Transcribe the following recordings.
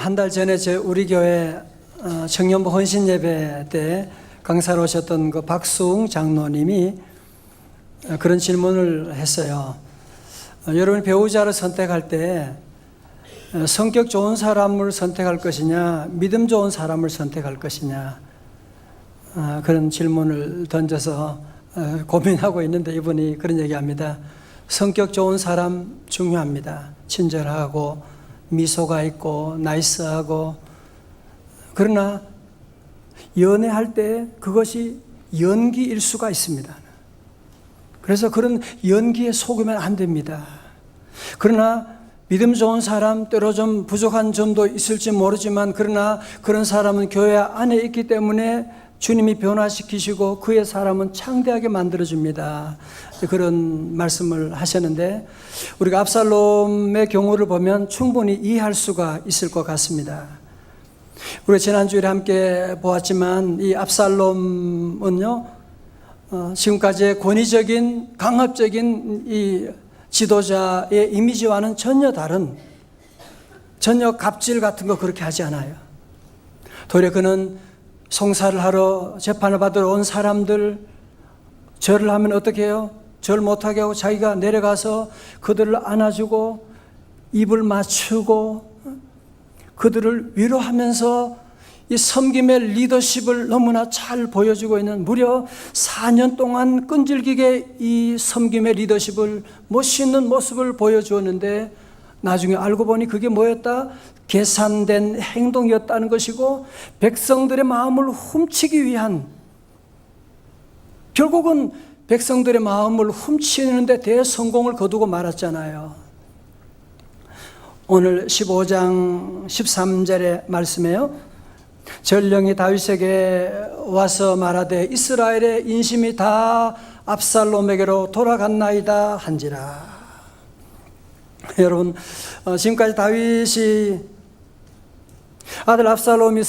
한 달 전에 우리 교회 청년부 헌신 예배 때 강사로 오셨던 그 박수웅 장로님이 그런 질문을 했어요. 여러분이 배우자를 선택할 때 성격 좋은 사람을 선택할 것이냐, 믿음 좋은 사람을 선택할 것이냐, 그런 질문을 던져서 고민하고 있는데 이분이 그런 얘기합니다. 성격 좋은 사람 중요합니다. 친절하고 미소가 있고 나이스하고. 그러나 연애할 때 그것이 연기일 수가 있습니다. 그래서 그런 연기에 속으면 안 됩니다. 그러나 믿음 좋은 사람, 때로 좀 부족한 점도 있을지 모르지만 그러나 그런 사람은 교회 안에 있기 때문에 주님이 변화시키시고 그의 사람은 창대하게 만들어줍니다. 그런 말씀을 하셨는데 우리가 압살롬의 경우를 보면 충분히 이해할 수가 있을 것 같습니다. 우리가 지난주에 함께 보았지만 이 압살롬은요, 지금까지의 권위적인 강압적인 이 지도자의 이미지와는 전혀 다른, 전혀 갑질 같은 거 그렇게 하지 않아요. 도리어 그는 송사를 하러 재판을 받으러 온 사람들 절을 하면 어떻게 해요? 절 못하게 하고 자기가 내려가서 그들을 안아주고 입을 맞추고 그들을 위로하면서 이 섬김의 리더십을 너무나 잘 보여주고 있는, 무려 4년 동안 끈질기게 이 섬김의 리더십을 멋있는 모습을 보여주었는데 나중에 알고 보니 그게 뭐였다? 계산된 행동이었다는 것이고 백성들의 마음을 훔치기 위한, 결국은 백성들의 마음을 훔치는데 대성공을 거두고 말았잖아요. 오늘 15장 13절의 말씀이에요. 전령이 다윗에게 와서 말하되 이스라엘의 인심이 다 압살롬에게로 돌아갔나이다 한지라. 여러분, 지금까지 다윗이 아들 압살롬이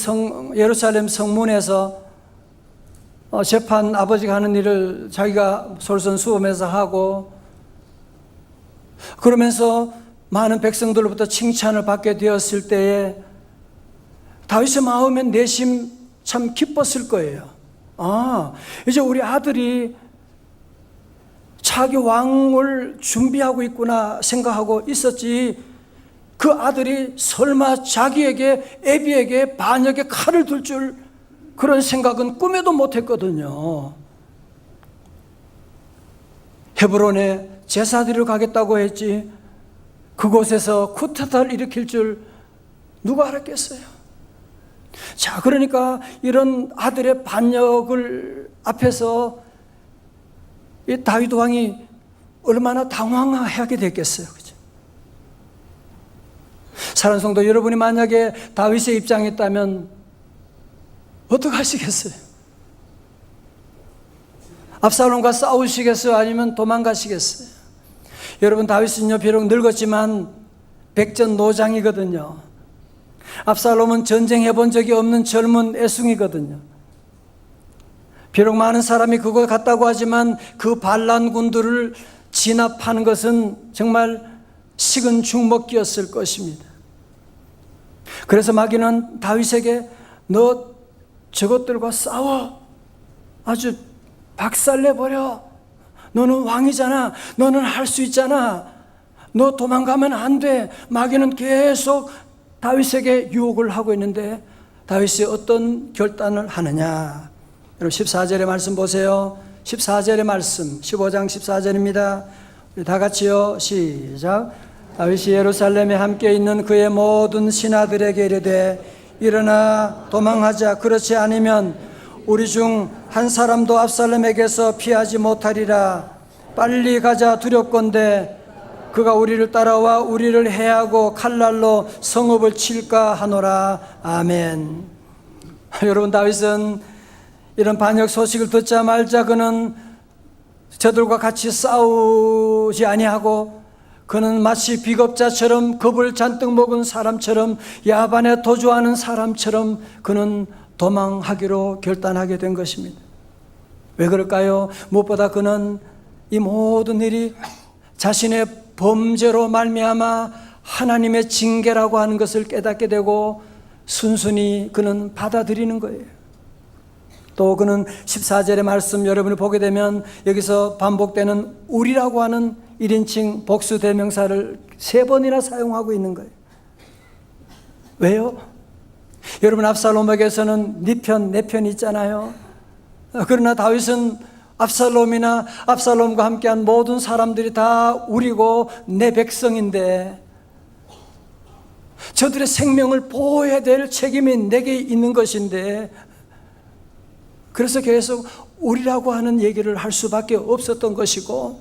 예루살렘 성문에서 재판 아버지가 하는 일을 자기가 솔선수범해서 하고 그러면서 많은 백성들로부터 칭찬을 받게 되었을 때에 다윗의 마음엔 내심 참 기뻤을 거예요. 이제 우리 아들이 차기 왕을 준비하고 있구나 생각하고 있었지, 그 아들이 설마 자기에게, 애비에게 반역의 칼을 들 줄 그런 생각은 꿈에도 못했거든요. 헤브론에 제사드리러 가겠다고 했지 그곳에서 쿠데타를 일으킬 줄 누가 알았겠어요? 자, 그러니까 이런 아들의 반역을 앞에서 이 다윗 왕이 얼마나 당황하게 됐겠어요. 그죠? 사랑하는 성도 여러분이 만약에 다윗의 입장에 있다면 어떻게 하시겠어요? 압살롬과 싸우시겠어요? 아니면 도망가시겠어요? 여러분, 다윗은요 비록 늙었지만 백전노장이거든요. 압살롬은 전쟁해 본 적이 없는 젊은 애숭이거든요. 비록 많은 사람이 그걸 갔다고 하지만 그 반란군들을 진압하는 것은 정말 식은 죽 먹기였을 것입니다. 그래서 마귀는 다윗에게 너 저것들과 싸워, 아주 박살내버려, 너는 왕이잖아, 너는 할 수 있잖아, 너 도망가면 안 돼. 마귀는 계속 다윗에게 유혹을 하고 있는데 다윗이 어떤 결단을 하느냐. 여러분 14절의 말씀 보세요. 14절의 말씀, 15장 14절입니다. 우리 다 같이요, 시작. 다윗이 예루살렘에 함께 있는 그의 모든 신하들에게 이르되 일어나 도망하자. 그렇지 않으면 우리 중 한 사람도 압살롬에게서 피하지 못하리라. 빨리 가자. 두렵건대 그가 우리를 따라와 우리를 해하고 칼날로 성읍을 칠까 하노라. 아멘. 여러분, 다윗은 이런 반역 소식을 듣자마자 그는 저들과 같이 싸우지 아니하고 그는 마치 비겁자처럼 겁을 잔뜩 먹은 사람처럼 야반에 도주하는 사람처럼 그는 도망하기로 결단하게 된 것입니다. 왜 그럴까요? 무엇보다 그는 이 모든 일이 자신의 범죄로 말미암아 하나님의 징계라고 하는 것을 깨닫게 되고 순순히 그는 받아들이는 거예요. 또 그는 14절의 말씀 여러분이 보게 되면 여기서 반복되는 우리라고 하는 1인칭 복수 대명사를 3번이나 사용하고 있는 거예요. 왜요? 여러분, 압살롬에게서는 네 편, 내 편이 있잖아요. 그러나 다윗은 압살롬과 함께한 모든 사람들이 다 우리고 내 백성인데 저들의 생명을 보호해야 될 책임이 내게 있는 것인데, 그래서 계속 우리라고 하는 얘기를 할 수밖에 없었던 것이고,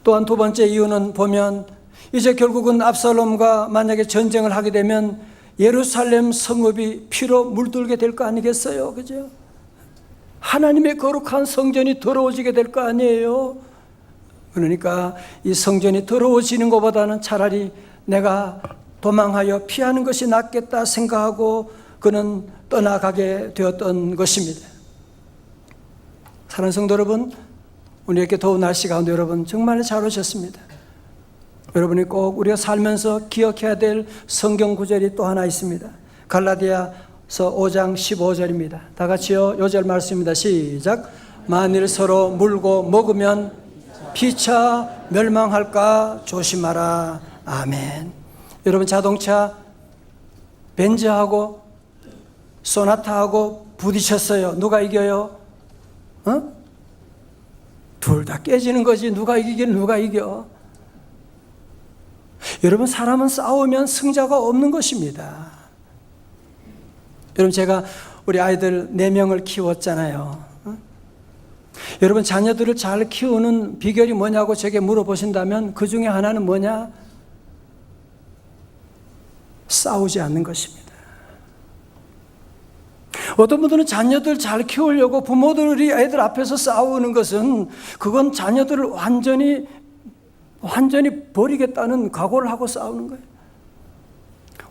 또한 두 번째 이유는 보면 이제 결국은 압살롬과 만약에 전쟁을 하게 되면 예루살렘 성읍이 피로 물들게 될 거 아니겠어요? 그죠? 하나님의 거룩한 성전이 더러워지게 될 거 아니에요? 그러니까 이 성전이 더러워지는 것보다는 차라리 내가 도망하여 피하는 것이 낫겠다 생각하고 그는 떠나가게 되었던 것입니다. 사랑하는 성도 여러분, 오늘 이렇게 더운 날씨 가운데 여러분 정말 잘 오셨습니다. 여러분이 꼭 우리가 살면서 기억해야 될 성경 구절이 또 하나 있습니다. 갈라디아서 5장 15절입니다. 다 같이요. 요절 말씀입니다. 시작. 만일 서로 물고 먹으면 피차 멸망할까 조심하라. 아멘. 여러분, 자동차 벤츠하고 소나타하고 부딪혔어요. 누가 이겨요? 둘 다 깨지는 거지. 누가 이기긴 누가 이겨? 여러분, 사람은 싸우면 승자가 없는 것입니다. 여러분, 제가 우리 아이들 4명을 키웠잖아요. 여러분, 자녀들을 잘 키우는 비결이 뭐냐고 제게 물어보신다면 그 중에 하나는 뭐냐? 싸우지 않는 것입니다. 어떤 분들은 자녀들 잘 키우려고 부모들이 애들 앞에서 싸우는 것은 그건 자녀들을 완전히 버리겠다는 각오를 하고 싸우는 거예요.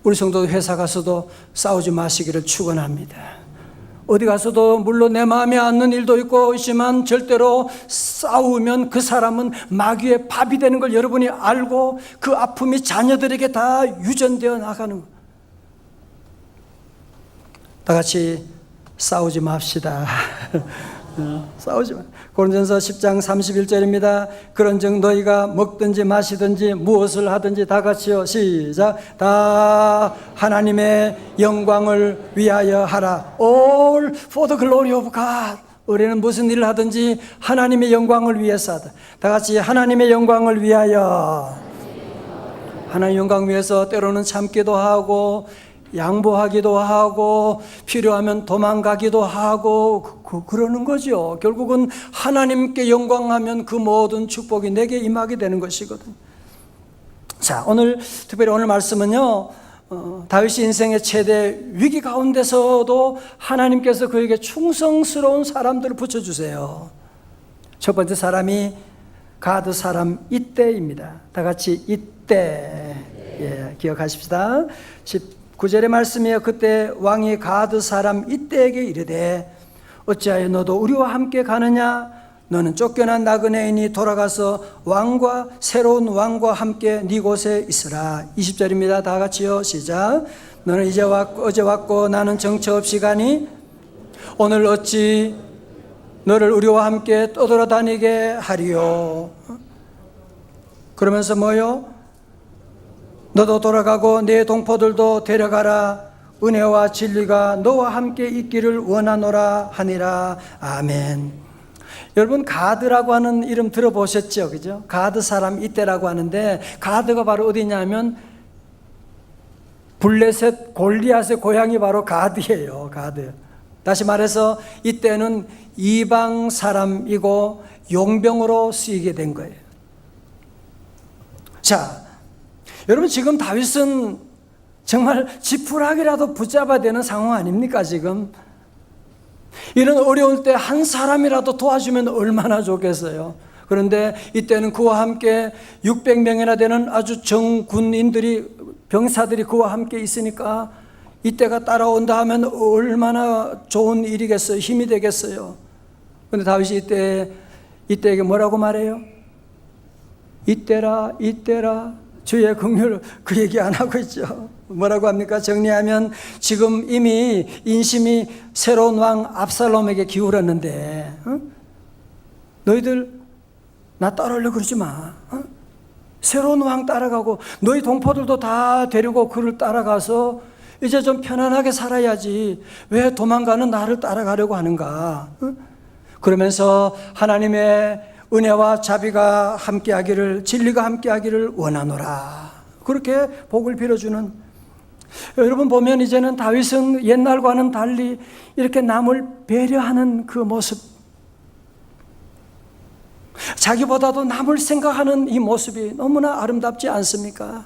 우리 성도 회사 가서도 싸우지 마시기를 축원합니다. 어디 가서도 물론 내 마음에 안는 일도 있지만 절대로 싸우면 그 사람은 마귀의 밥이 되는 걸 여러분이 알고 그 아픔이 자녀들에게 다 유전되어 나가는 거예요. 다 같이 싸우지 맙시다. 싸우지 마. 고린도전서 10장 31절입니다. 그런즉 너희가 먹든지 마시든지 무엇을 하든지 다 같이요. 시작. 다 하나님의 영광을 위하여 하라. All for the glory of God. 우리는 무슨 일을 하든지 하나님의 영광을 위해서 하다. 다 같이 하나님의 영광을 위하여. 하나님의 영광 위해서 때로는 참기도 하고 양보하기도 하고 필요하면 도망가기도 하고 그러는 거죠. 결국은 하나님께 영광하면 그 모든 축복이 내게 임하게 되는 것이거든요. 자, 특별히 오늘 말씀은요, 다윗이 인생의 최대 위기 가운데서도 하나님께서 그에게 충성스러운 사람들을 붙여주세요. 첫 번째 사람이 가드 사람 이때입니다. 다 같이 이때. 예, 기억하십시다. 19절의 말씀이에요. 그때 왕이 가드 사람 이때에게 이르되 어찌하여 너도 우리와 함께 가느냐? 너는 쫓겨난 나그네인이 돌아가서 새로운 왕과 함께 네 곳에 있으라. 20절입니다. 다 같이요. 시작. 너는 어제 왔고 나는 정처 없이 가니 오늘 어찌 너를 우리와 함께 떠돌아다니게 하리요. 그러면서 뭐요? 너도 돌아가고 네 동포들도 데려가라. 은혜와 진리가 너와 함께 있기를 원하노라 하니라. 아멘. 여러분, 가드라고 하는 이름 들어보셨죠? 그죠? 가드 사람 이때라고 하는데, 가드가 바로 어디냐면 블레셋 골리앗의 고향이 바로 가드예요. 가드. 다시 말해서 이때는 이방 사람이고 용병으로 쓰이게 된 거예요. 자, 여러분, 지금 다윗은 정말 지푸라기라도 붙잡아야 되는 상황 아닙니까? 지금 이런 어려울 때 한 사람이라도 도와주면 얼마나 좋겠어요. 그런데 이때는 그와 함께 600명이나 되는 아주 병사들이 그와 함께 있으니까 이때가 따라온다 하면 얼마나 좋은 일이겠어요. 힘이 되겠어요. 그런데 다윗이 이때에게 뭐라고 말해요? 이때라 주의 긍휼 그 얘기 안 하고 있죠. 뭐라고 합니까? 정리하면 지금 이미 인심이 새로운 왕 압살롬에게 기울었는데 너희들 나 따라오려고 그러지 마. 새로운 왕 따라가고 너희 동포들도 다 데리고 그를 따라가서 이제 좀 편안하게 살아야지 왜 도망가는 나를 따라가려고 하는가. 그러면서 하나님의 은혜와 자비가 함께하기를, 진리가 함께하기를 원하노라, 그렇게 복을 빌어주는. 여러분 보면 이제는 다윗은 옛날과는 달리 이렇게 남을 배려하는 그 모습, 자기보다도 남을 생각하는 이 모습이 너무나 아름답지 않습니까?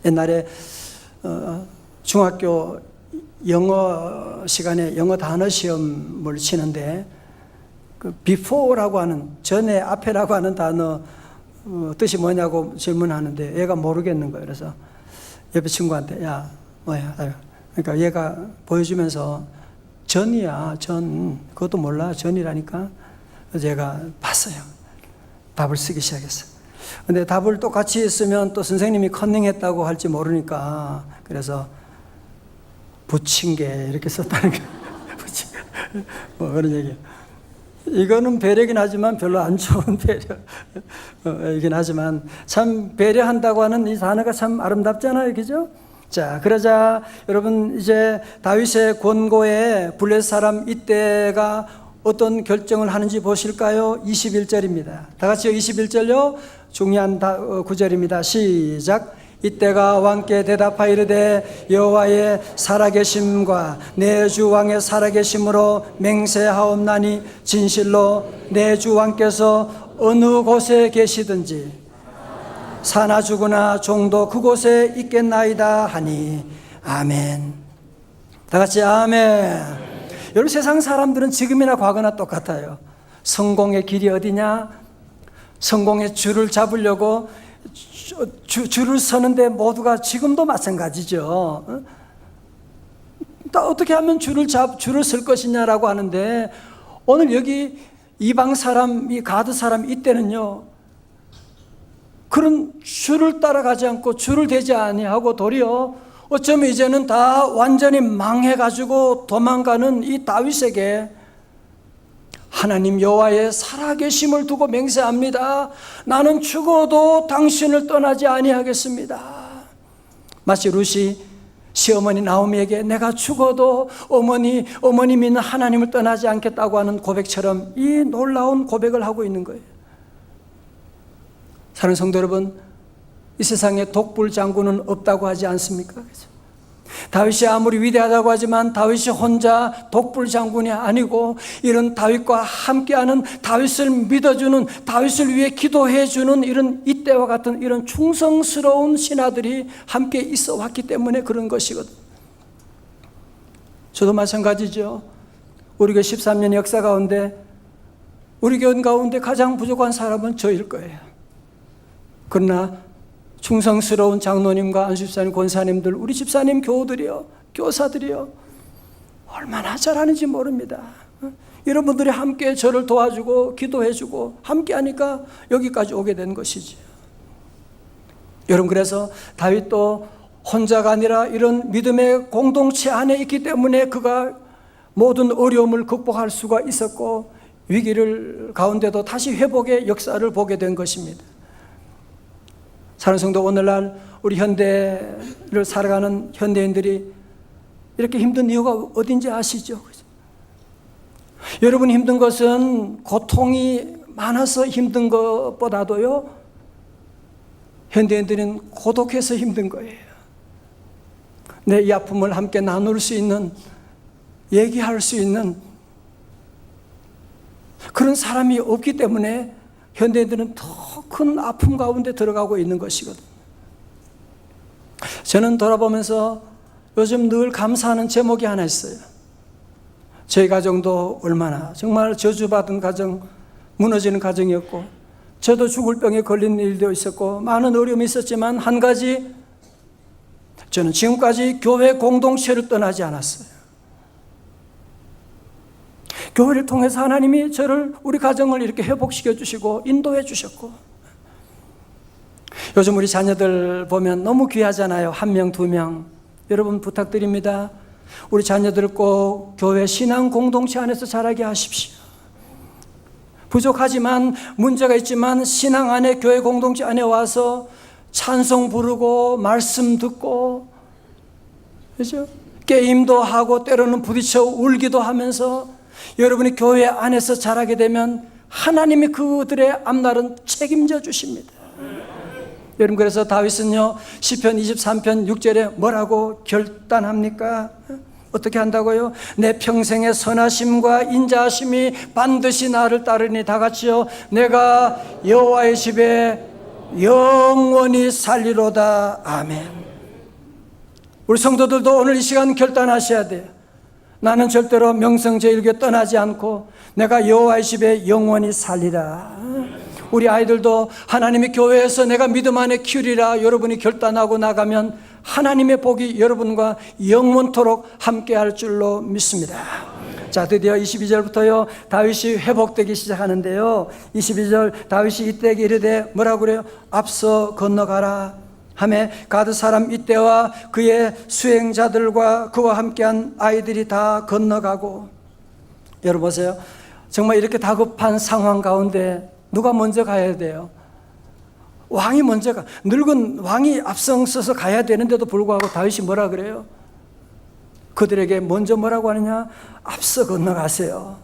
옛날에 중학교 영어 시간에 영어 단어 시험을 치는데 그 before라고 하는, 전에, 앞에라고 하는 단어 뜻이 뭐냐고 질문하는데 얘가 모르겠는 거예요. 그래서 옆에 친구한테 야 뭐야, 그러니까 얘가 보여주면서 전이야, 전. 그것도 몰라, 전이라니까. 그래서 제가 봤어요. 답을 쓰기 시작했어요. 근데 답을 똑같이 쓰면 또 선생님이 컨닝했다고 할지 모르니까 그래서 붙인 게 이렇게 썼다는 게 뭐 그런 얘기예요. 이거는 배려긴 하지만 별로 안 좋은 배려이긴 하지만 참 배려한다고 하는 이 단어가 참 아름답잖아요, 그죠? 자, 그러자 여러분 이제 다윗의 권고에 블레셋 사람 이때가 어떤 결정을 하는지 보실까요? 21절입니다. 다 같이요. 21절요. 중요한 구절입니다. 시작. 이때가 왕께 대답하여 이르되 여호와의 살아계심과 내 주 왕의 살아계심으로 맹세하옵나니 진실로 내 주 왕께서 어느 곳에 계시든지 사나 죽으나 종도 그곳에 있겠나이다 하니 아멘. 다 같이 아멘. 여러분 세상 사람들은 지금이나 과거나 똑같아요. 성공의 길이 어디냐? 성공의 줄을 잡으려고 줄을 서는데 모두가 지금도 마찬가지죠. 어떻게 하면 줄을 쓸 것이냐라고 하는데 오늘 여기 이방 사람, 이 가드 사람 이때는요 그런 줄을 따라가지 않고 줄을 대지 아니하고 도리어 어쩌면 이제는 다 완전히 망해가지고 도망가는 이 다윗에게 하나님 여호와의 살아계심을 두고 맹세합니다. 나는 죽어도 당신을 떠나지 아니하겠습니다. 마치 룻이 시어머니 나오미에게 내가 죽어도 어머니 믿는 하나님을 떠나지 않겠다고 하는 고백처럼 이 놀라운 고백을 하고 있는 거예요. 사랑하는 성도 여러분, 이 세상에 독불 장군은 없다고 하지 않습니까? 다윗이 아무리 위대하다고 하지만 다윗이 혼자 독불 장군이 아니고 이런 다윗과 함께하는, 다윗을 믿어주는, 다윗을 위해 기도해주는 이런 이때와 같은 이런 충성스러운 신하들이 함께 있어 왔기 때문에 그런 것이거든. 저도 마찬가지죠. 우리 교회 13년 역사 가운데 우리 교회 가운데 가장 부족한 사람은 저일 거예요. 그러나 충성스러운 장로님과 안수집사님, 권사님들, 우리 집사님 교우들이요, 교사들이요, 얼마나 잘하는지 모릅니다. 이런 분들이 함께 저를 도와주고 기도해주고 함께 하니까 여기까지 오게 된 것이지. 여러분, 그래서 다윗도 혼자가 아니라 이런 믿음의 공동체 안에 있기 때문에 그가 모든 어려움을 극복할 수가 있었고 위기를 가운데도 다시 회복의 역사를 보게 된 것입니다. 사랑하는 성도, 오늘날 우리 현대를 살아가는 현대인들이 이렇게 힘든 이유가 어딘지 아시죠? 여러분이 힘든 것은 고통이 많아서 힘든 것보다도요, 현대인들은 고독해서 힘든 거예요. 내 이 아픔을 함께 나눌 수 있는, 얘기할 수 있는 그런 사람이 없기 때문에 현대인들은 더 큰 아픔 가운데 들어가고 있는 것이거든요. 저는 돌아보면서 요즘 늘 감사하는 제목이 하나 있어요. 저희 가정도 얼마나 정말 저주받은 가정, 무너지는 가정이었고 저도 죽을 병에 걸린 일도 있었고 많은 어려움이 있었지만 한 가지, 저는 지금까지 교회 공동체를 떠나지 않았어요. 교회를 통해서 하나님이 우리 가정을 이렇게 회복시켜 주시고 인도해 주셨고, 요즘 우리 자녀들 보면 너무 귀하잖아요. 한 명, 두 명. 여러분 부탁드립니다. 우리 자녀들 꼭 교회 신앙 공동체 안에서 자라게 하십시오. 부족하지만 문제가 있지만 신앙 안에 교회 공동체 안에 와서 찬송 부르고 말씀 듣고, 그렇죠? 게임도 하고 때로는 부딪혀 울기도 하면서 여러분이 교회 안에서 자라게 되면 하나님이 그들의 앞날은 책임져 주십니다. 여러분, 그래서 다윗은요 시편 23편 6절에 뭐라고 결단합니까? 어떻게 한다고요? 내 평생의 선하심과 인자하심이 반드시 나를 따르니, 다 같이요. 내가 여호와의 집에 영원히 살리로다. 아멘. 우리 성도들도 오늘 이 시간 결단하셔야 돼요. 나는 절대로 명성제일교회 떠나지 않고 내가 여호와의 집에 영원히 살리라. 우리 아이들도 하나님의 교회에서 내가 믿음 안에 키우리라 여러분이 결단하고 나가면 하나님의 복이 여러분과 영원토록 함께할 줄로 믿습니다. 자, 드디어 22절부터요 다윗이 회복되기 시작하는데요, 22절 다윗이 이때에게 이르되 뭐라고 그래요? 앞서 건너가라 하매 가드 사람 이때와 그의 수행자들과 그와 함께한 아이들이 다 건너가고. 여러분 보세요. 정말 이렇게 다급한 상황 가운데 누가 먼저 가야 돼요? 왕이 먼저 가. 늙은 왕이 앞장서서 가야 되는데도 불구하고 다윗이 뭐라 그래요? 그들에게 먼저 뭐라고 하느냐? 앞서 건너가세요.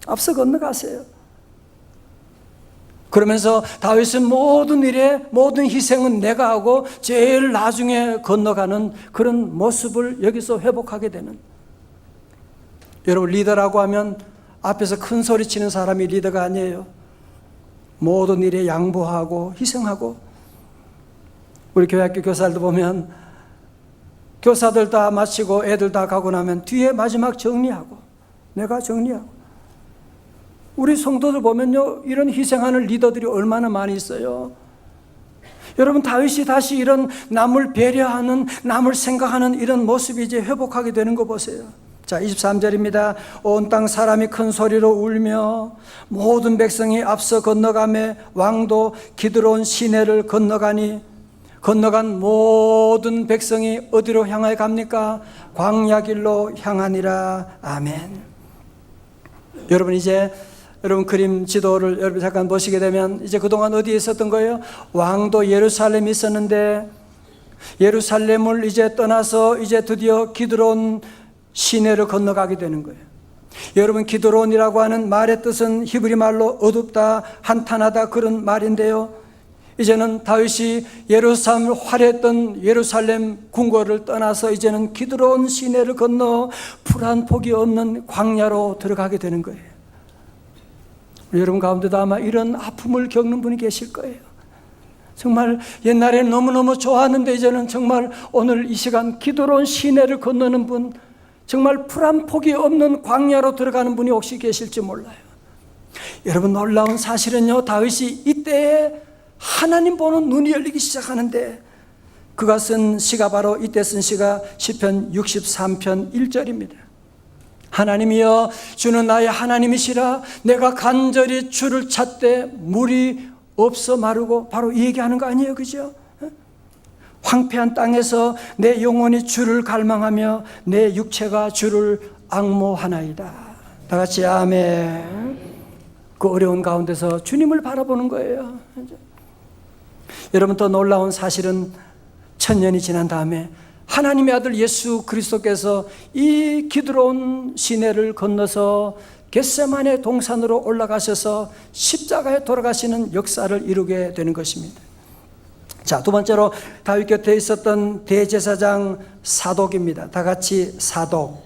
앞서 건너가세요. 그러면서 다윗은 모든 일에 모든 희생은 내가 하고 제일 나중에 건너가는 그런 모습을 여기서 회복하게 되는. 여러분, 리더라고 하면 앞에서 큰 소리 치는 사람이 리더가 아니에요. 모든 일에 양보하고 희생하고. 우리 교회학교 교사들도 보면 교사들 다 마치고 애들 다 가고 나면 뒤에 마지막 정리하고, 내가 정리하고. 우리 성도들 보면요 이런 희생하는 리더들이 얼마나 많이 있어요. 여러분, 다윗이 다시 이런 남을 배려하는, 남을 생각하는 이런 모습이 이제 회복하게 되는 거 보세요. 자, 23절입니다. 온 땅 사람이 큰 소리로 울며 모든 백성이 앞서 건너가매 왕도 기드론 시내를 건너가니, 건너간 모든 백성이 어디로 향하여 갑니까? 광야길로 향하니라. 아멘. 여러분, 이제 여러분 그림 지도를 여러분 잠깐 보시게 되면 이제 그동안 어디에 있었던 거예요? 왕도 예루살렘에 있었는데 예루살렘을 이제 떠나서 이제 드디어 기드론 시내를 건너가게 되는 거예요. 여러분, 기드론이라고 하는 말의 뜻은 히브리 말로 어둡다, 한탄하다 그런 말인데요, 이제는 다윗이 예루살렘을 활했던 예루살렘 궁궐을 떠나서 이제는 기드론 시내를 건너 풀 한 폭이 없는 광야로 들어가게 되는 거예요. 여러분 가운데도 아마 이런 아픔을 겪는 분이 계실 거예요. 정말 옛날에는 너무너무 좋았는데 이제는 정말 오늘 이 시간 기드론 시내를 건너는 분, 정말 풀 한 폭이 없는 광야로 들어가는 분이 혹시 계실지 몰라요. 여러분, 놀라운 사실은요, 다윗이 이때에 하나님 보는 눈이 열리기 시작하는데 그가 쓴 시가 바로 이때 쓴 시가 시편 63편 1절입니다. 하나님이여, 주는 나의 하나님이시라. 내가 간절히 주를 찾되 물이 없어 마르고. 바로 이 얘기하는 거 아니에요, 그죠? 황폐한 땅에서 내 영혼이 주를 갈망하며 내 육체가 주를 앙모하나이다. 다 같이 아멘. 그 어려운 가운데서 주님을 바라보는 거예요. 여러분, 더 놀라운 사실은 1000년이 지난 다음에 하나님의 아들 예수 그리스도께서 이 기드론 시내를 건너서 겟세마네 동산으로 올라가셔서 십자가에 돌아가시는 역사를 이루게 되는 것입니다. 자, 두 번째로 다윗 곁에 있었던 대제사장 사독입니다. 다 같이 사독.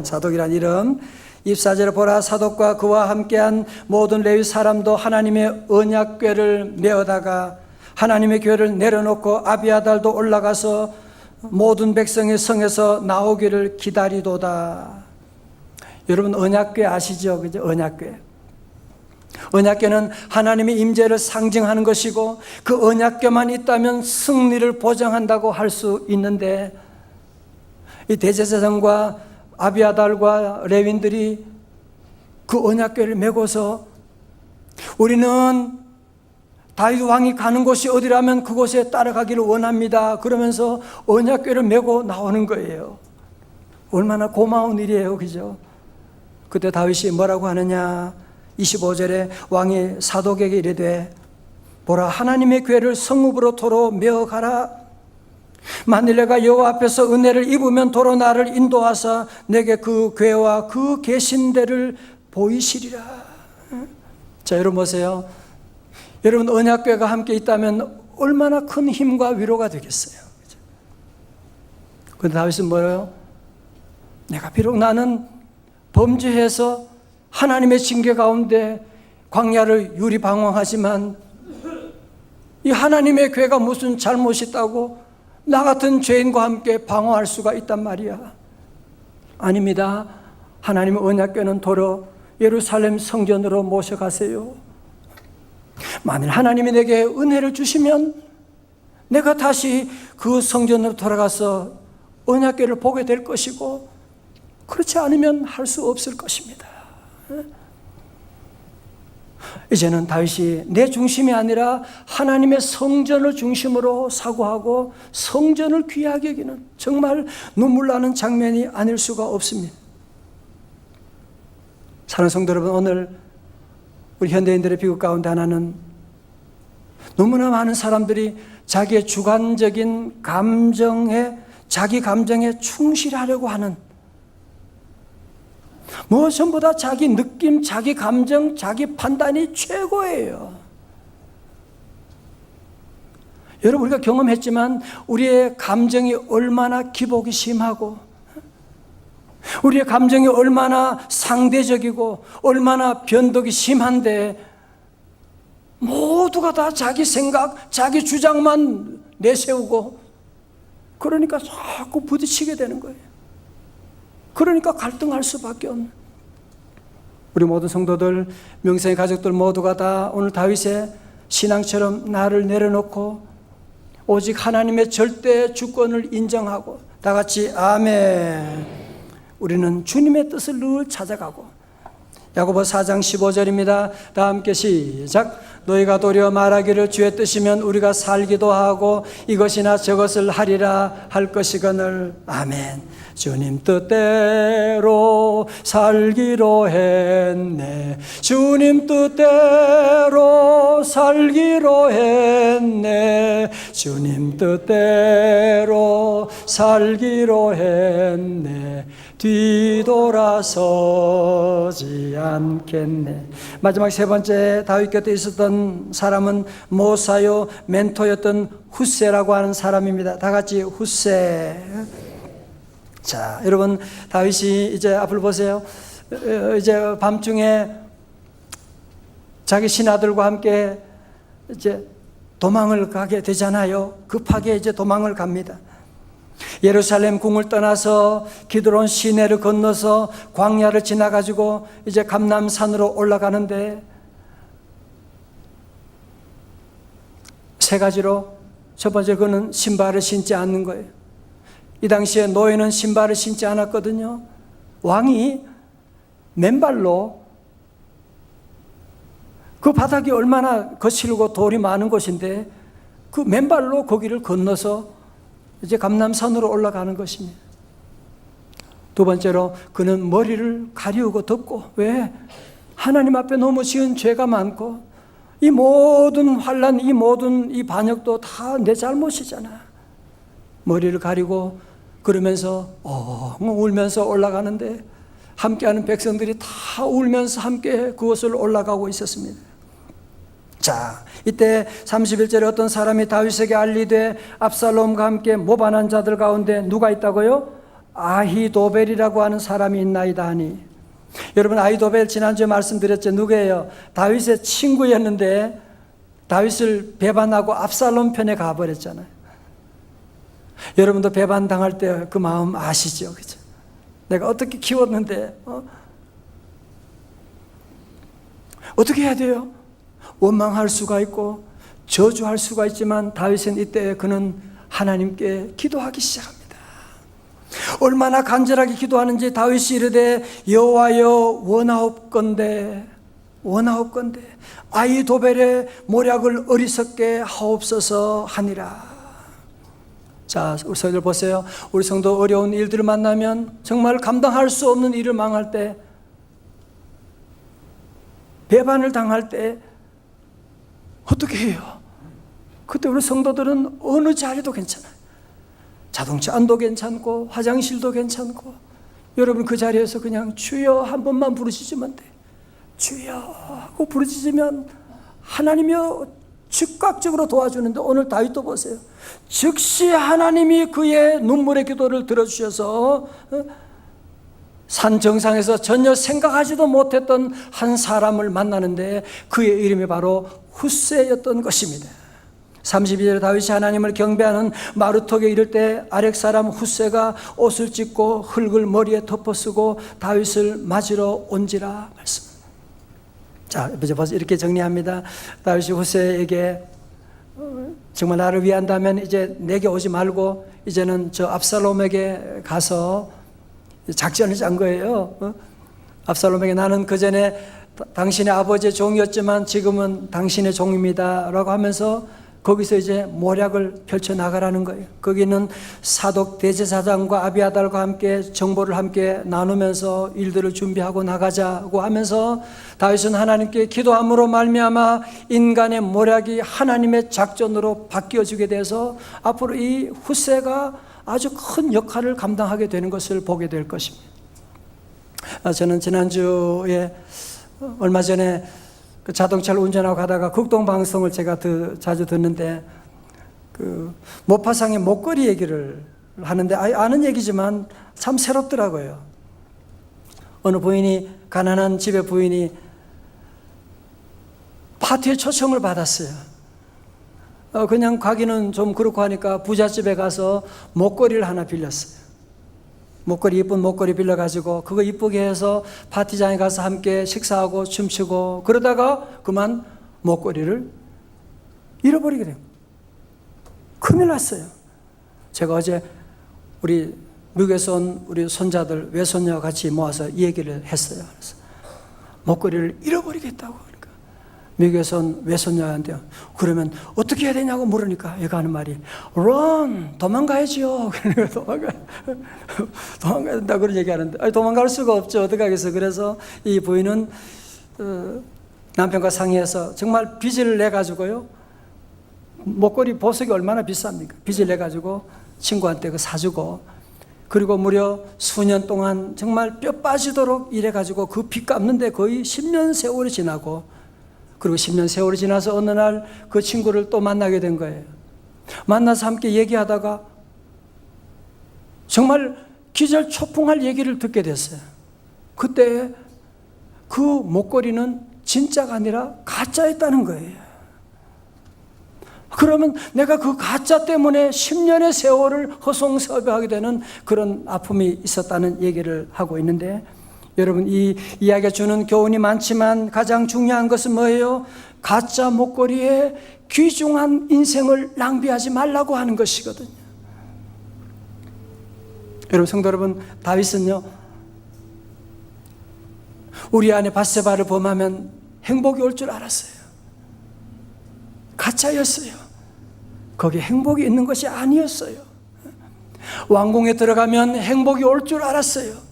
사독이란 이름. 24절에 보라, 사독과 그와 함께한 모든 레위 사람도 하나님의 언약궤를 메어다가 하나님의 교회를 내려놓고 아비아달도 올라가서 모든 백성의 성에서 나오기를 기다리도다. 여러분, 언약궤 아시죠? 그죠? 언약궤. 언약궤는 하나님의 임재를 상징하는 것이고 그 언약궤만 있다면 승리를 보장한다고 할 수 있는데, 이 대제사장과 아비아달과 레윈들이 그 언약궤를 메고서 우리는 다윗 왕이 가는 곳이 어디라면 그곳에 따라가기를 원합니다. 그러면서 언약궤를 메고 나오는 거예요. 얼마나 고마운 일이에요, 그죠? 그때 다윗이 뭐라고 하느냐? 25절에 왕이 사독에게 이르되 보라, 하나님의 궤를 성읍으로 도로 메어가라. 만일 내가 여호와 앞에서 은혜를 입으면 도로 나를 인도하사 내게 그 궤와 그 계신 데를 보이시리라. 자, 여러분 보세요. 여러분 언약궤가 함께 있다면 얼마나 큰 힘과 위로가 되겠어요. 그런데 다윗은 뭐예요? 내가 비록 나는 범죄해서 하나님의 징계 가운데 광야를 유리방황하지만 이 하나님의 궤가 무슨 잘못이 있다고 나 같은 죄인과 함께 방황할 수가 있단 말이야. 아닙니다. 하나님의 언약궤는 도로 예루살렘 성전으로 모셔가세요. 만일 하나님이 내게 은혜를 주시면 내가 다시 그 성전으로 돌아가서 언약궤를 보게 될 것이고, 그렇지 않으면 할 수 없을 것입니다. 이제는 다윗이 내 중심이 아니라 하나님의 성전을 중심으로 사고하고 성전을 귀하게 여기는 정말 눈물 나는 장면이 아닐 수가 없습니다. 사랑하는 성도 여러분, 오늘 우리 현대인들의 비극 가운데 하나는 너무나 많은 사람들이 자기의 주관적인 감정에, 자기 감정에 충실하려고 하는, 무엇보다 자기 느낌, 자기 감정, 자기 판단이 최고예요. 여러분, 우리가 경험했지만 우리의 감정이 얼마나 기복이 심하고, 우리의 감정이 얼마나 상대적이고 얼마나 변덕이 심한데 모두가 다 자기 생각, 자기 주장만 내세우고, 그러니까 자꾸 부딪히게 되는 거예요. 그러니까 갈등할 수밖에 없는, 우리 모든 성도들, 명성의 가족들 모두가 다 오늘 다윗의 신앙처럼 나를 내려놓고 오직 하나님의 절대 주권을 인정하고 다 같이 아멘. 우리는 주님의 뜻을 늘 찾아가고, 야고보 4장 15절입니다. 다 함께 시작. 너희가 도리어 말하기를 주의 뜻이면 우리가 살기도 하고 이것이나 저것을 하리라 할 것이거늘. 아멘. 주님 뜻대로 살기로 했네. 주님 뜻대로 살기로 했네. 주님 뜻대로 살기로 했네. 뒤돌아서지 않겠네. 마지막 세 번째, 다윗 곁에 있었던 사람은 모사요 멘토였던 훗세라고 하는 사람입니다. 다 같이 훗세. 자, 여러분, 다윗이 이제 앞을 보세요. 이제 밤중에 자기 신하들과 함께 이제 도망을 가게 되잖아요. 급하게 이제 도망을 갑니다. 예루살렘 궁을 떠나서 기드론 시내를 건너서 광야를 지나가지고 이제 감람산으로 올라가는데, 세 가지로, 첫 번째, 그는 신발을 신지 않는 거예요. 이 당시에 노예는 신발을 신지 않았거든요. 왕이 맨발로, 그 바닥이 얼마나 거칠고 돌이 많은 곳인데 그 맨발로 거기를 건너서 이제 감람산으로 올라가는 것입니다. 두 번째로, 그는 머리를 가리우고 덮고, 왜? 하나님 앞에 너무 지은 죄가 많고 이 모든 환난, 이 모든 이 반역도 다 내 잘못이잖아. 머리를 가리고 그러면서 울면서 올라가는데 함께하는 백성들이 다 울면서 함께 그곳을 올라가고 있었습니다. 자, 이때 31절에 어떤 사람이 다윗에게 알리되 압살롬과 함께 모반한 자들 가운데 누가 있다고요? 아히도벨이라고 하는 사람이 있나이다 하니. 여러분, 아히도벨 지난주에 말씀드렸죠. 누구예요? 다윗의 친구였는데 다윗을 배반하고 압살롬 편에 가버렸잖아요. 여러분도 배반당할 때 그 마음 아시죠? 그죠? 내가 어떻게 키웠는데 어떻게 해야 돼요? 원망할 수가 있고 저주할 수가 있지만 다윗은 이때 그는 하나님께 기도하기 시작합니다. 얼마나 간절하게 기도하는지, 다윗이 이르되 여호와여 원하옵건대 원하옵건대 아히도벨의 모략을 어리석게 하옵소서 하니라. 자, 우리 성도들 보세요. 우리 성도 어려운 일들을 만나면, 정말 감당할 수 없는 일을 망할 때, 배반을 당할 때 어떻게 해요? 그때 우리 성도들은 어느 자리도 괜찮아요. 자동차 안도 괜찮고 화장실도 괜찮고, 여러분 그 자리에서 그냥 주여 한 번만 부르시면 돼. 주여 하고 부르짖으면 하나님이 즉각적으로 도와주는데, 오늘 다윗도 보세요. 즉시 하나님이 그의 눈물의 기도를 들어주셔서 산 정상에서 전혀 생각하지도 못했던 한 사람을 만나는데, 그의 이름이 바로 훗세였던 것입니다. 32절에 다윗이 하나님을 경배하는 마루턱에 이를 때 아렉 사람 훗세가 옷을 찢고 흙을 머리에 덮어쓰고 다윗을 맞으러 온지라 말씀. 자, 이제 벌써 이렇게 정리합니다. 다윗이 훗세에게 정말 나를 위한다면 이제 내게 오지 말고 이제는 저 압살롬에게 가서 작전을 짠 거예요. 압살롬에게 나는 그 전에 당신의 아버지의 종이었지만 지금은 당신의 종입니다 라고 하면서 거기서 이제 모략을 펼쳐나가라는 거예요. 거기는 사독 대제사장과 아비아달과 함께 정보를 함께 나누면서 일들을 준비하고 나가자고 하면서, 다윗은 하나님께 기도함으로 말미암아 인간의 모략이 하나님의 작전으로 바뀌어지게 돼서 앞으로 이 훗세가 아주 큰 역할을 감당하게 되는 것을 보게 될 것입니다. 저는 지난주에 얼마 전에 그 자동차를 운전하고 가다가 극동 방송을 제가 자주 듣는데, 그 모파상의 목걸이 얘기를 하는데, 아는 얘기지만 참 새롭더라고요. 어느 부인이, 가난한 집의 부인이 파티에 초청을 받았어요. 그냥 가기는 좀 그렇고 하니까 부잣집에 가서 목걸이를 하나 빌렸어요. 목걸이, 이쁜 목걸이 빌려가지고 그거 이쁘게 해서 파티장에 가서 함께 식사하고 춤추고, 그러다가 그만 목걸이를 잃어버리게 돼요. 큰일 났어요. 제가 어제 우리 미국에서 온 우리 손자들, 외손녀와 같이 모아서 이 얘기를 했어요. 그래서 목걸이를 잃어버리겠다고. 미국에서 온 외손녀한테 그러면 어떻게 해야 되냐고 물으니까 얘가 하는 말이 run, 도망가야지요. 도망가야 된다 그런 얘기하는데, 아니, 도망갈 수가 없죠. 어떻게 하겠어요. 그래서 이 부인은 남편과 상의해서 정말 빚을 내가지고요, 목걸이 보석이 얼마나 비쌉니까? 빚을 내가지고 친구한테 그 사주고, 그리고 무려 수년 동안 정말 뼈 빠지도록 일해가지고 그 빚 갚는데 거의 10년 세월이 지나고, 그리고 10년 세월이 지나서 어느 날 그 친구를 또 만나게 된 거예요. 만나서 함께 얘기하다가 정말 기절초풍할 얘기를 듣게 됐어요. 그때 그 목걸이는 진짜가 아니라 가짜였다는 거예요. 그러면 내가 그 가짜 때문에 10년의 세월을 허송세월하게 되는 그런 아픔이 있었다는 얘기를 하고 있는데, 여러분, 이 이야기가 주는 교훈이 많지만 가장 중요한 것은 뭐예요? 가짜 목걸이에 귀중한 인생을 낭비하지 말라고 하는 것이거든요. 여러분, 성도 여러분, 다윗은요, 우리 안에 밧세바를 범하면 행복이 올 줄 알았어요. 가짜였어요. 거기에 행복이 있는 것이 아니었어요. 왕궁에 들어가면 행복이 올 줄 알았어요.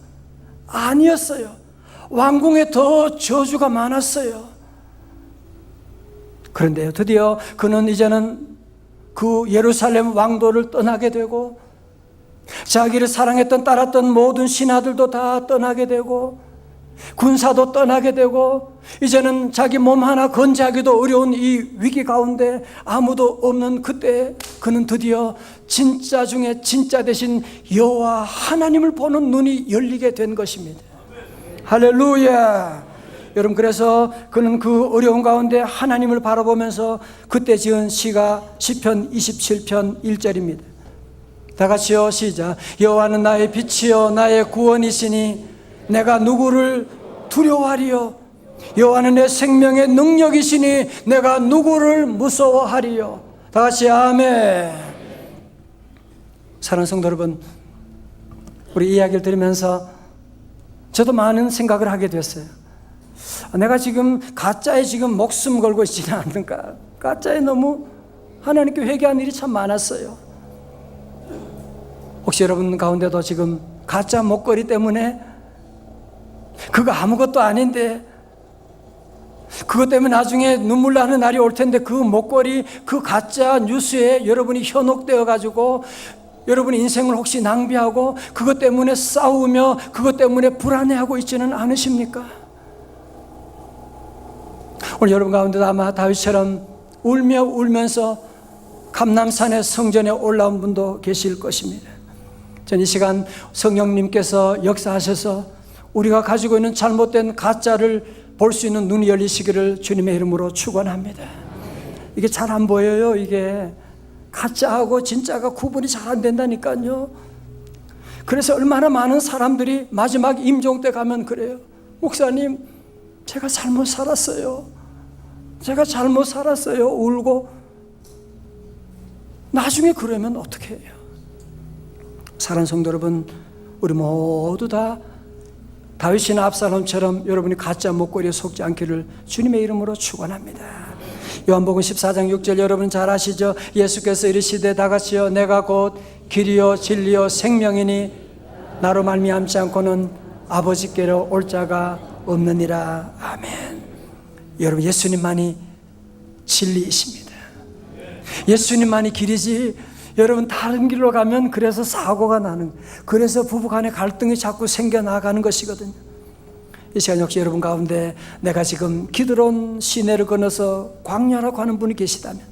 아니었어요. 왕궁에 더 저주가 많았어요. 그런데 드디어 그는 이제는 그 예루살렘 왕도를 떠나게 되고, 자기를 사랑했던 따랐던 모든 신하들도 다 떠나게 되고, 군사도 떠나게 되고, 이제는 자기 몸 하나 건지하기도 어려운 이 위기 가운데 아무도 없는 그때 그는 드디어 진짜 중에 진짜 되신 여호와 하나님을 보는 눈이 열리게 된 것입니다. 할렐루야. 여러분, 그래서 그는 그 어려운 가운데 하나님을 바라보면서 그때 지은 시가 시편 27편 1절입니다. 다 같이요, 시작. 여호와는 나의 빛이요 나의 구원이시니 내가 누구를 두려워하리요. 여호와는 내 생명의 능력이시니 내가 누구를 무서워하리요. 다 같이 아멘. 사랑하는 성도 여러분, 우리 이야기를 들으면서 저도 많은 생각을 하게 됐어요. 내가 지금 가짜에 지금 목숨 걸고 있지는 않는가? 가짜에 너무 하나님께 회개한 일이 참 많았어요. 혹시 여러분 가운데도 지금 가짜 목걸이 때문에 그거 아무것도 아닌데 그것 때문에 나중에 눈물 나는 날이 올 텐데 그 목걸이, 그 가짜 뉴스에 여러분이 현혹되어 가지고 여러분의 인생을 혹시 낭비하고 그것 때문에 싸우며 그것 때문에 불안해하고 있지는 않으십니까? 오늘 여러분 가운데도 아마 다윗처럼 울며 울면서 감람산의 성전에 올라온 분도 계실 것입니다. 전 이 시간 성령님께서 역사하셔서 우리가 가지고 있는 잘못된 가짜를 볼 수 있는 눈이 열리시기를 주님의 이름으로 축원합니다. 이게 잘 안 보여요. 이게 가짜하고 진짜가 구분이 잘 안 된다니까요. 그래서 얼마나 많은 사람들이 마지막 임종 때 가면 그래요. 목사님, 제가 잘못 살았어요. 제가 잘못 살았어요. 울고. 나중에 그러면 어떻게 해요? 사랑하는 성도 여러분, 우리 모두 다 다윗이나 압살롬처럼 여러분이 가짜 목걸이에 속지 않기를 주님의 이름으로 축원합니다. 요한복음 14장 6절 여러분 잘 아시죠? 예수께서 이르시되 다같이요 내가 곧 길이요 진리요 생명이니 나로 말미암지 않고는 아버지께로 올 자가 없느니라. 아멘. 여러분 예수님만이 진리이십니다. 예수님만이 길이지 여러분 다른 길로 가면 그래서 사고가 나는, 그래서 부부간의 갈등이 자꾸 생겨나가는 것이거든요. 이 시간 역시 여러분 가운데 내가 지금 기드론 시내를 건너서 광야라고 하는 분이 계시다면,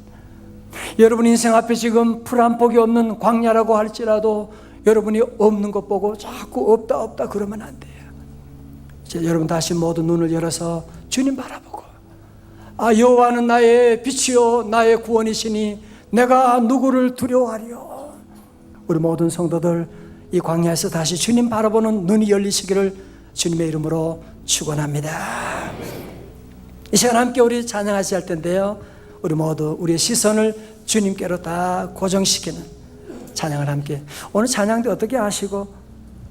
여러분 인생 앞에 지금 풀 한 폭이 없는 광야라고 할지라도 여러분이 없는 것 보고 자꾸 없다 없다 그러면 안 돼요. 이제 여러분 다시 모두 눈을 열어서 주님 바라보고, 아 여호와는 나의 빛이요 나의 구원이시니 내가 누구를 두려워하리요. 우리 모든 성도들 이 광야에서 다시 주님 바라보는 눈이 열리시기를 주님의 이름으로 축원합니다. 이 시간 함께 우리 찬양하셔야 할 텐데요, 우리 모두 우리의 시선을 주님께로 다 고정시키는 찬양을 함께. 오늘 찬양도 어떻게 하시고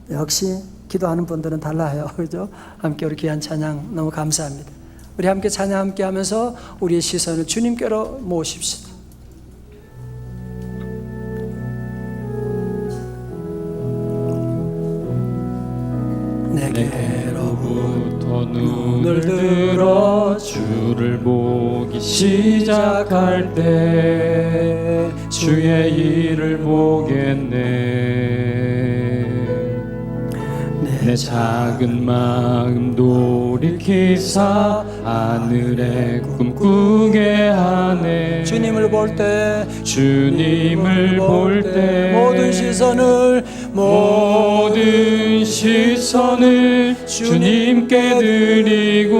역시 기도하는 분들은 달라요. 그죠? 함께 우리 귀한 찬양 너무 감사합니다. 우리 함께 찬양 함께 하면서 우리의 시선을 주님께로 모으십시다. 내게로부터 눈을 들어 주를 보기 시작할 때 주의 일을 보겠네. 내 작은 마음 돌이키사 하늘에 꿈꾸게 하네. 주님을 볼 때, 주님을 볼 때 모든 시선을 주님께 드리고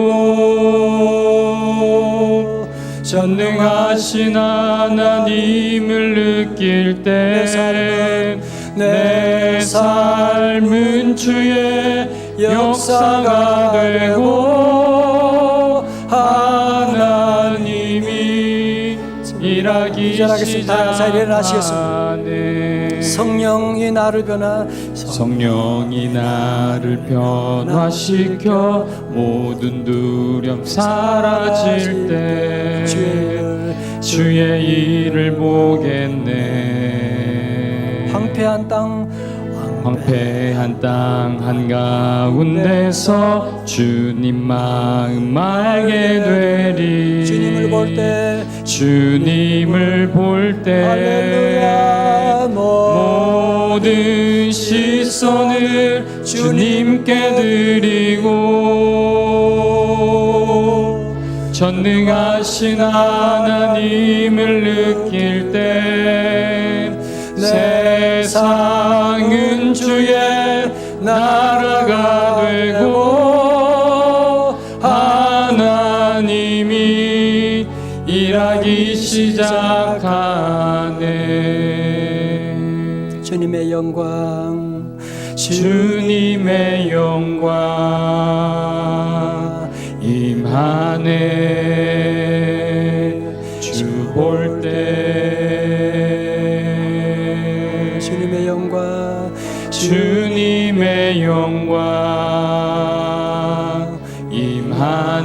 전능하신 하나님을 느낄 때 내 삶은 주의 역사가 되고 하나님이 일하기 시작하네. 성령이 나를 변화시켜 모든 두려움 사라질 때 주의 일을 보겠네. 황폐한 땅 한가운데서 주님 마음 알게 되리. 주님을 볼 때 할렐루야. 모든 시선을 주님께 드리고 전능하신 하나님을 느낄 때 세상은 주의 나라가 되고 하나님이 일하기 시작하네. 주님의 영광 임하네. 주 볼 때 주님의 영광 임하네.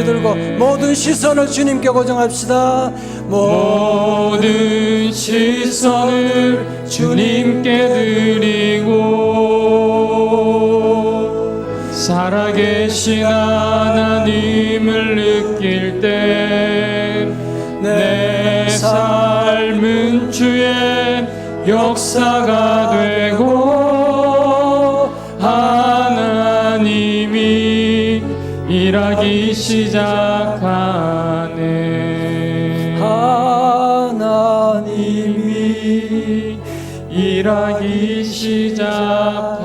높이 들고 모든 시선을 주님께 고정합시다. 모든 시선을 주님께 드리고 살아계신 하나님을 느낄 때 내 삶은 주의 역사가 되고 하나님이 일하기 시작하네. 하나님이 일하기 시작